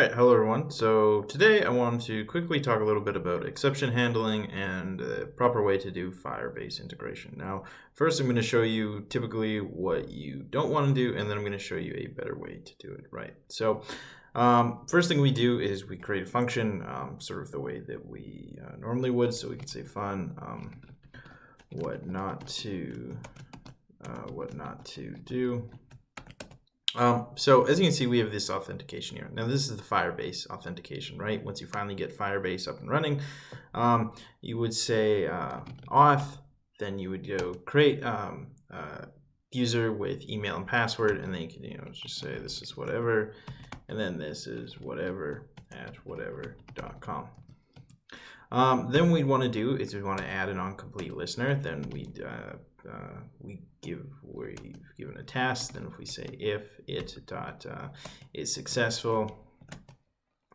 Alright, hello everyone. So today I wanted to quickly talk a little bit about exception handling and the proper way to do Firebase integration. Now, first I'm going to show you typically what you don't want to do, and then I'm going to show you a better way to do it right. So first thing we do is we create a function sort of the way that we normally would. So we could say fun, what not to do. So as you can see, we have this authentication here. Now this is the Firebase authentication, right? Once you finally get Firebase up and running, you would say auth, then you would go create user with email and password, and then you can just say this is whatever, and then this is whatever at whatever.com. Then we'd want to do is we want to add an on-complete listener. Then we've given a task. Then if we say if it dot is successful.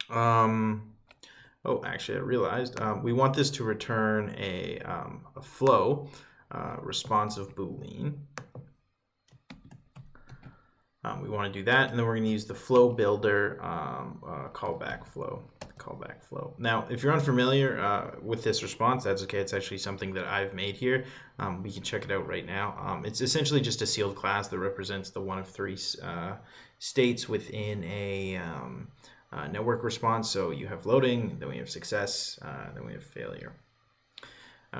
Oh, actually, I realized we want this to return a flow responsive Boolean. We want to do that, and then we're going to use the flow builder callback flow. Now, if you're unfamiliar with this response, that's okay. It's actually something that I've made here. We can check it out right now. It's essentially just a sealed class that represents the one of three states within a network response. So you have loading, then we have success, then we have failure.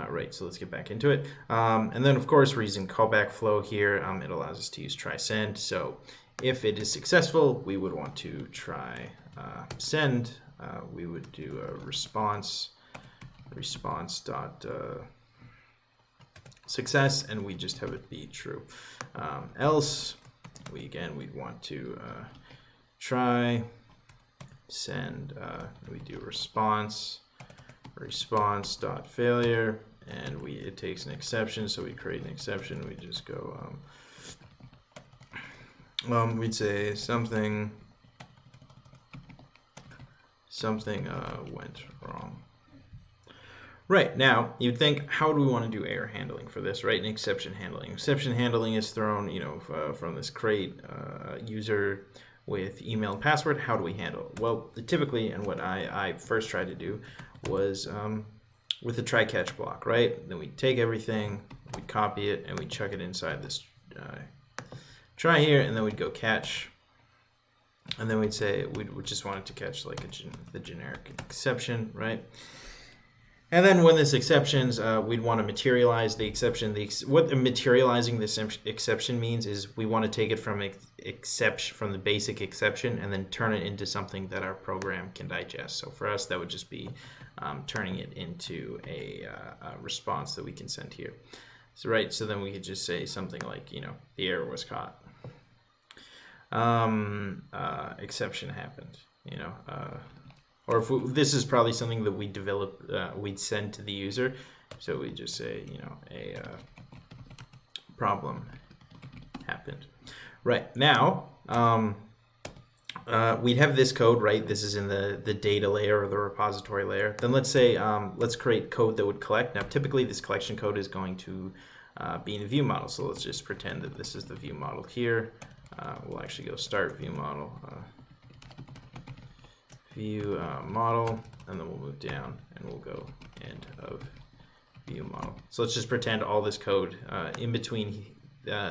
Right, so let's get back into it. And then, of course, we're using callback flow here. It allows us to use try send. So if it is successful, we would want to try send. We would do a response dot success, and we just have it be true. Else, we'd want to try send. We do response dot failure, and it takes an exception, so we create an exception. We just go we'd say something went wrong. Right, now you'd think, how do we want to do error handling for this, right? And exception handling. Exception handling is thrown, from this create user with email and password. How do we handle it? Well, typically, and what I first tried to do was with the try catch block, right? Then we take everything, we copy it, and we chuck it inside this try here, and then we'd go catch, and then we'd say we just wanted to catch like the generic exception, right? And then when this exceptions, we'd want to materialize the exception. What materializing this exception means is we want to take it from the basic exception and then turn it into something that our program can digest. So for us, that would just be turning it into a response that we can send here. So right, so then we could just say something like, the error was caught. Exception happened, or if this is probably something that we develop, we'd send to the user. So we just say, a problem happened. Right, now, we'd have this code, right? This is in the data layer or the repository layer. Then let's say, let's create code that would collect. Now, typically this collection code is going to be in a view model. So let's just pretend that this is the view model here. We'll actually go start view model. View model, and then we'll move down and we'll go end of view model. So let's just pretend all this code in between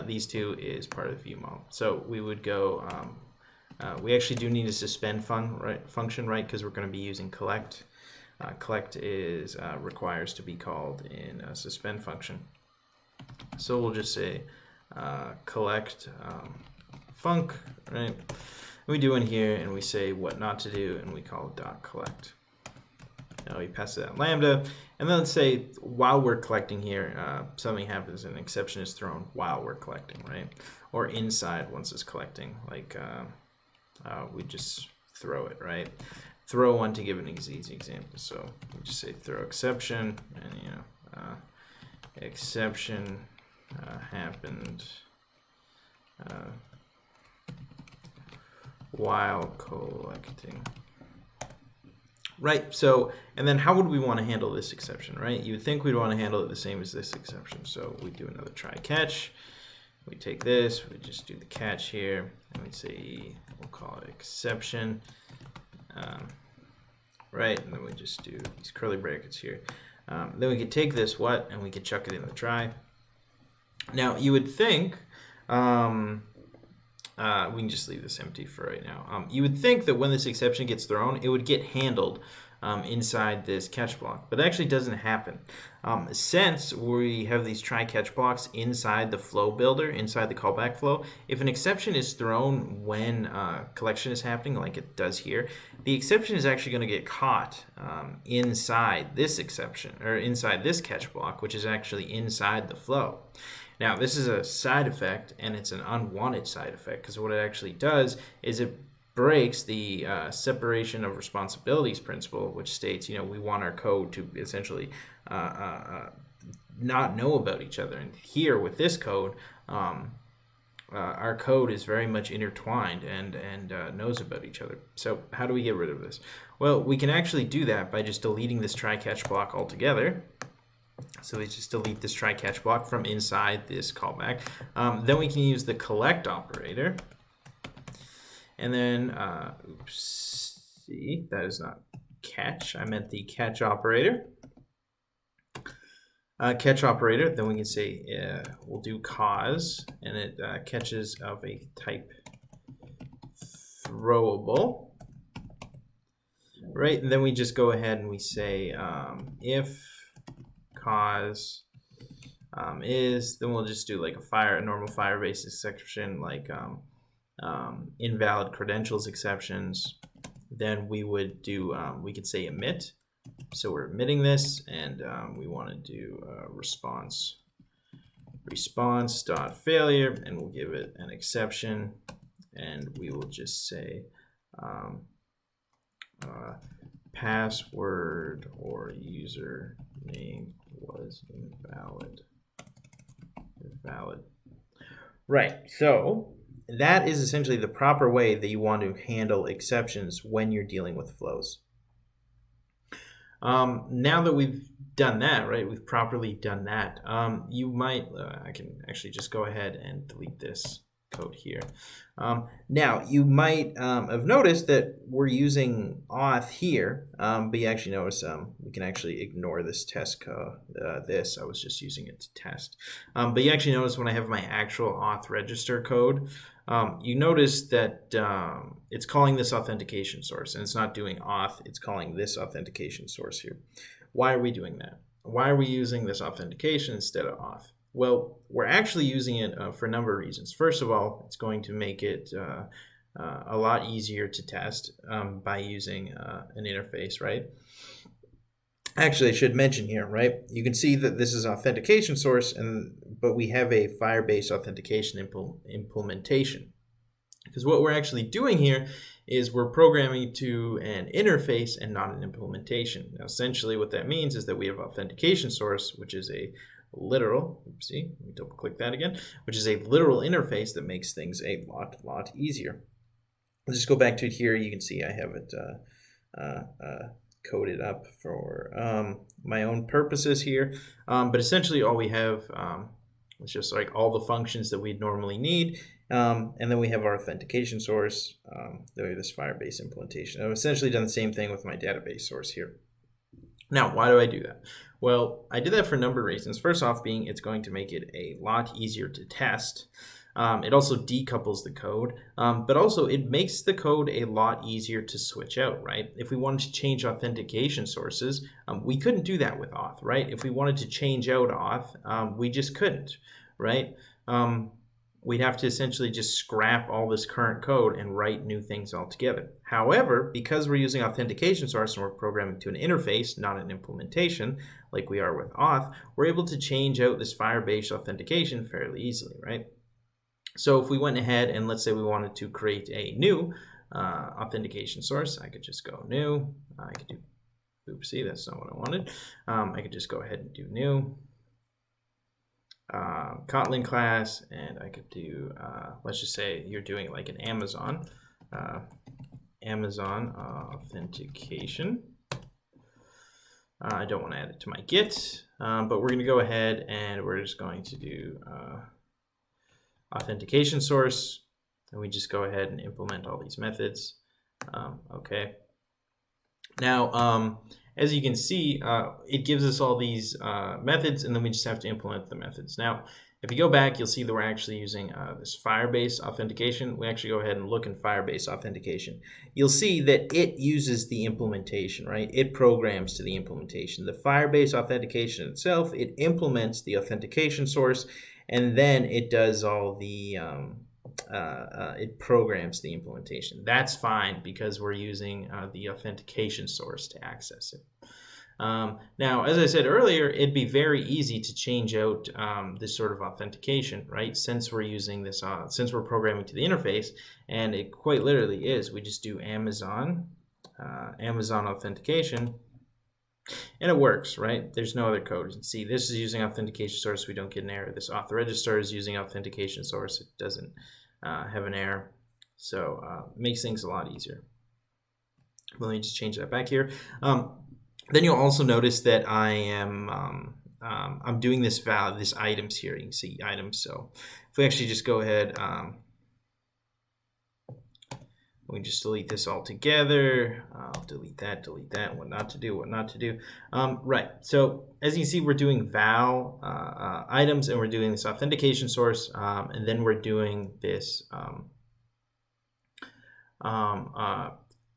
these two is part of the view model. So we would go, we actually do need a suspend function, right? Because we're going to be using collect. Collect requires to be called in a suspend function. So we'll just say collect func, right? We do in here, and we say what not to do, and we call dot collect. Now we pass that lambda, and then let's say while we're collecting here, something happens, an exception is thrown while we're collecting, right? Or inside once it's collecting, like we just throw it, right? Throw one to give an easy example. So we just say throw exception, and exception happened while collecting. Right, so, and then how would we want to handle this exception, right? You would think we'd want to handle it the same as this exception. So we do another try catch. We take this, we just do the catch here, and we say, we'll call it exception, right, and then we just do these curly brackets here. Then we could take this what, and we could chuck it in the try. Now, you would think, we can just leave this empty for right now. You would think that when this exception gets thrown, it would get handled inside this catch block, but it actually doesn't happen. Since we have these try catch blocks inside the flow builder, inside the callback flow, if an exception is thrown when collection is happening, like it does here, the exception is actually going to get caught inside this exception, or inside this catch block, which is actually inside the flow. Now, this is a side effect, and it's an unwanted side effect, because what it actually does is it breaks the separation of responsibilities principle, which states, we want our code to essentially not know about each other. And here with this code, our code is very much intertwined and knows about each other. So how do we get rid of this? Well, we can actually do that by just deleting this try-catch block altogether. So we just delete this try-catch block from inside this callback. Then we can use the collect operator. And then, oopsie, that is not catch. I meant the catch operator. Catch operator, then we can say we'll do cause, and it catches of a type throwable. Right, and then we just go ahead and we say if cause is, then we'll just do like a normal Firebase exception, like invalid credentials exceptions. Then we would do, we could say emit. So we're emitting this, and we want to do response.failure, and we'll give it an exception, and we will just say password or username was invalid. Right, so that is essentially the proper way that you want to handle exceptions when you're dealing with flows. Now that we've done that, right, we've properly done that, you might, I can actually just go ahead and delete this code here. Now, you might have noticed that we're using auth here, but you actually notice we can actually ignore this test code. I was just using it to test. But you actually notice when I have my actual auth register code, you notice that it's calling this authentication source, and it's not doing auth, it's calling this authentication source here. Why are we doing that? Why are we using this authentication instead of auth? Well, we're actually using it for a number of reasons. First of all, it's going to make it a lot easier to test by using an interface, right? Actually, I should mention here, right? You can see that this is authentication source, but we have a Firebase authentication implementation. Because what we're actually doing here is we're programming to an interface and not an implementation. Now, essentially what that means is that we have authentication source, which is a literal, oopsie, let me double click that again, which is a literal interface that makes things a lot easier. Let's just go back to it here. You can see I have it coded up for my own purposes here. But essentially all we have is just like all the functions that we'd normally need. And then we have our authentication source. Then we have this Firebase implementation. I've essentially done the same thing with my database source here. Now, why do I do that? Well, I did that for a number of reasons. First off being it's going to make it a lot easier to test. It also decouples the code, but also it makes the code a lot easier to switch out, right? If we wanted to change authentication sources, we couldn't do that with auth, right? If we wanted to change out auth, we just couldn't, right? We'd have to essentially just scrap all this current code and write new things altogether. However, because we're using authentication source and we're programming to an interface, not an implementation, like we are with auth, we're able to change out this Firebase authentication fairly easily, right? So if we went ahead and let's say we wanted to create a new authentication source, I could just go new. I could do, oopsie, that's not what I wanted. I could just go ahead and do new. Kotlin class, and I could do, let's just say you're doing like an Amazon authentication. I don't want to add it to my Git, but we're going to go ahead and we're just going to do authentication source, and we just go ahead and implement all these methods. Okay, Now, as you can see, it gives us all these methods, and then we just have to implement the methods. Now, if you go back, you'll see that we're actually using this Firebase authentication. We actually go ahead and look in Firebase authentication. You'll see that it uses the implementation, right? It programs to the implementation. The Firebase authentication itself, it implements the authentication source, and then it does all the it programs the implementation. That's fine because we're using the authentication source to access it. Now, as I said earlier, it'd be very easy to change out this sort of authentication, right? Since we're using this, since we're programming to the interface, and it quite literally is. We just do Amazon authentication, and it works, right? There's no other code. You can see this is using authentication source. We don't get an error. This auth register is using authentication source. It doesn't have an error. So it makes things a lot easier. Let me just change that back here. Then you'll also notice that I am I'm doing this items here. You can see items. So if we actually just go ahead, we just delete this all together. I'll delete that, what not to do, what not to do. Right. So as you can see, we're doing val items, and we're doing this authentication source, and then we're doing this.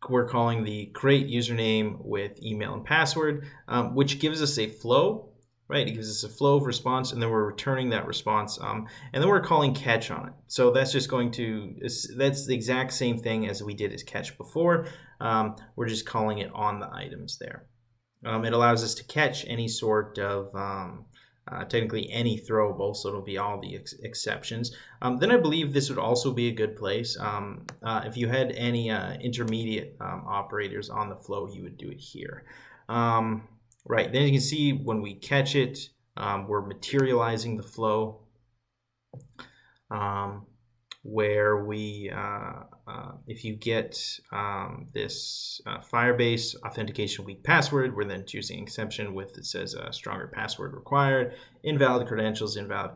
We're calling the create username with email and password, which gives us a flow, right? It gives us a flow of response, and then we're returning that response, and then we're calling catch on it. So that's just going to, that's the exact same thing as we did as catch before. We're just calling it on the items there. It allows us to catch any sort of technically any throwable, so it'll be all the exceptions. Then I believe this would also be a good place. If you had any intermediate operators on the flow, you would do it here. Right, then you can see when we catch it, we're materializing the flow, where we, if you get this Firebase authentication weak password, we're then choosing exception with, it says stronger password required, invalid credentials, auth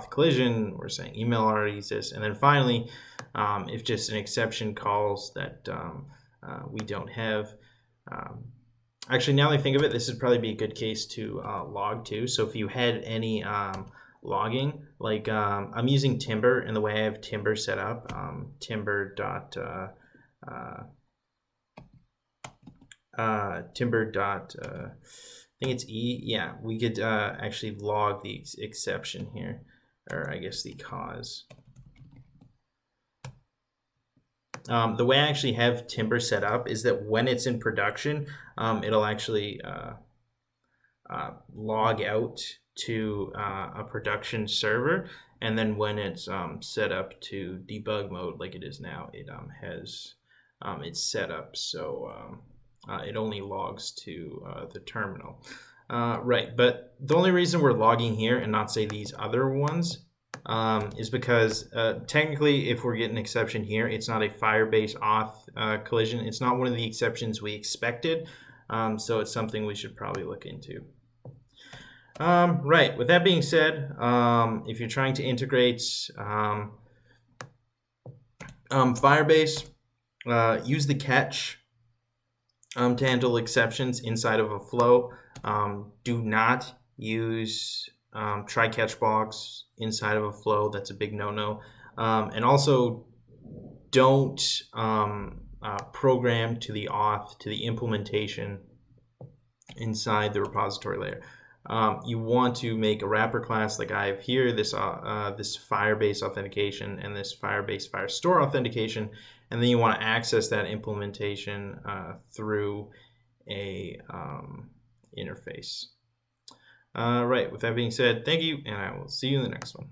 collision, we're saying email already exists, and then finally, if just an exception calls that we don't have, actually, now that I think of it, this would probably be a good case to log to. So if you had any logging, like I'm using Timber, and the way I have Timber set up, Timber dot I think it's E. Yeah, we could actually log the exception here, or I guess the cause. The way I actually have Timber set up is that when it's in production, it'll actually log out to a production server, and then when it's set up to debug mode like it is now, it has it's set up so it only logs to the terminal. Right, but the only reason we're logging here and not say these other ones is because technically, if we're getting an exception here, it's not a Firebase auth collision. It's not one of the exceptions we expected, so it's something we should probably look into. Right, with that being said, if you're trying to integrate Firebase, use the catch to handle exceptions inside of a flow. Do not use try catch box inside of a flow. That's a big no-no. And also don't program to the auth, to the implementation inside the repository layer. You want to make a wrapper class like I have here, this Firebase authentication and this Firebase Firestore authentication, and then you want to access that implementation through a interface. Right, with that being said, thank you, and I will see you in the next one.